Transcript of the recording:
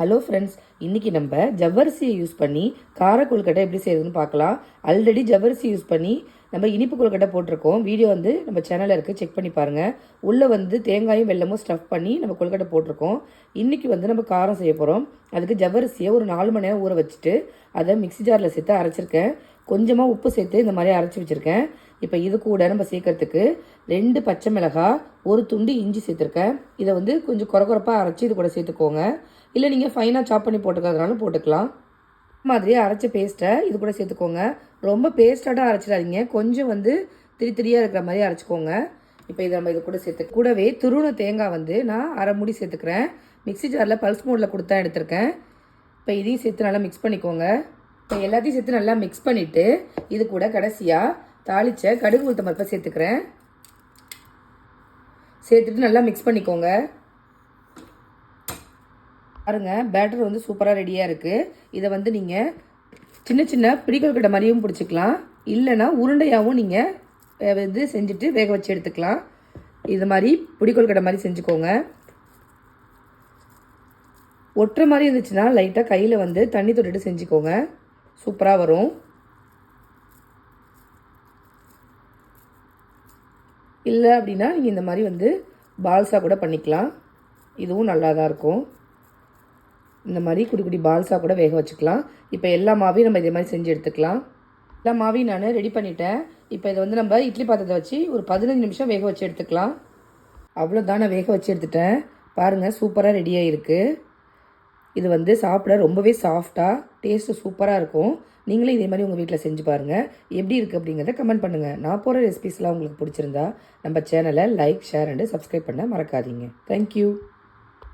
Hello friends, இன்றைக்கி நம்ம ஜவ்வரிசியை use பண்ணி கார கொழுக்கட்டை எப்படி செய்யுதுன்னு பார்க்கலாம். ஆல்ரெடி ஜவ்வரிசி யூஸ் பண்ணி நம்ம இனிப்பு கொழுக்கட்டை போட்டிருக்கோம். வீடியோ நம்ம சேனலில் இருக்குது, செக் பண்ணி பாருங்கள். உள்ளே தேங்காயும் வெல்லமும் ஸ்டஃப் பண்ணி நம்ம கொழுக்கட்டை போட்டிருக்கோம். இன்றைக்கி நம்ம காரம் செய்ய போகிறோம். அதுக்கு ஜவ்வரிசியை ஒரு 4 மணி நேரம் ஊற வச்சுட்டு அதை மிக்ஸி ஜாரில் சேர்த்து அரைச்சிருக்கேன். கொஞ்சமாக உப்பு சேர்த்து இந்த மாதிரி அரைச்சி வச்சுருக்கேன். இப்போ இது கூட நம்ம சேர்க்கறதுக்கு 2 பச்சை மிளகாய், 1 துண்டு இஞ்சி சேர்த்துருக்கேன். இதை கொஞ்சம் குறப்பாக அரைச்சி இது கூட சேர்த்துக்கோங்க. இல்லை நீங்கள் ஃபைனாக சாப் பண்ணி போட்டுக்கிறதுனாலும் போட்டுக்கலாம். மாதிரியே அரைச்ச பேஸ்ட்டை இது கூட சேர்த்துக்கோங்க. ரொம்ப பேஸ்ட்டாக அரைச்சிடாதீங்க, கொஞ்சம் திரியாக இருக்கிற மாதிரி அரைச்சிக்கோங்க. இப்போ இதை நம்ம இது கூட கூடவே துருவன தேங்காய் நான் அரை மூடி சேர்த்துக்கிறேன். மிக்ஸி ஜாரில் பல்ஸ் மோடில் கொடுத்தா எடுத்திருக்கேன். இப்போ இதையும் சேர்த்து நல்லா மிக்ஸ் பண்ணிக்கோங்க. இப்போ எல்லாத்தையும் சேர்த்து நல்லா மிக்ஸ் பண்ணிவிட்டு இது கூட கடைசியாக தாளித்த கடுகு உளுத்தம் பருப்பை சேர்த்துக்கிறேன். சேர்த்துட்டு நல்லா மிக்ஸ் பண்ணிக்கோங்க. பாருங்க, பேட்டர் சூப்பராக ரெடியாக இருக்குது. இதை நீங்கள் சின்ன சின்ன பிடிக்கொழுக்கட்டை மாதிரியும் பிடிச்சிக்கலாம், இல்லைன்னா உருண்டையாகவும் நீங்கள் செஞ்சுட்டு வேக வச்சு எடுத்துக்கலாம். இது மாதிரி பிடிக்கொழுக்கட்டை மாதிரி செஞ்சுக்கோங்க. ஒட்டுற மாதிரி இருந்துச்சுன்னா லைட்டாக கையில் தண்ணி தொட்டுட்டு செஞ்சுக்கோங்க, சூப்பராக வரும். இல்லை அப்படின்னா நீங்கள் இந்த மாதிரி பால்ஸாக கூட பண்ணிக்கலாம், இதுவும் நல்லா தான் இருக்கும். இந்த மாதிரி குடி குடி பால்ஸாக கூட வேக வச்சுக்கலாம். இப்போ எல்லா மாவையும் நம்ம இதே மாதிரி செஞ்சு எடுத்துக்கலாம். எல்லா மாவையும் நான் ரெடி பண்ணிட்டேன். இப்போ இதை நம்ம இட்லி பாத்திரத்தை வச்சு ஒரு 15 நிமிஷம் வேக வச்சு எடுத்துக்கலாம். அவ்வளோதான், நான் வேக வச்சு எடுத்துட்டேன். பாருங்கள், சூப்பராக ரெடியாக இருக்குது. இது சாப்பிட ரொம்பவே சாஃப்டாக டேஸ்ட்டு சூப்பராக இருக்கும். நீங்களே இதே மாதிரி உங்கள் வீட்டில் செஞ்சு பாருங்கள். எப்படி இருக்குது அப்படிங்கிறத கமெண்ட் பண்ணுங்கள். நான் போகிற ரெசிபிஸ்லாம் உங்களுக்கு பிடிச்சிருந்தா நம்ம சேனலை லைக், ஷேர் அண்டு சப்ஸ்கிரைப் பண்ண மறக்காதீங்க. தேங்க்யூ.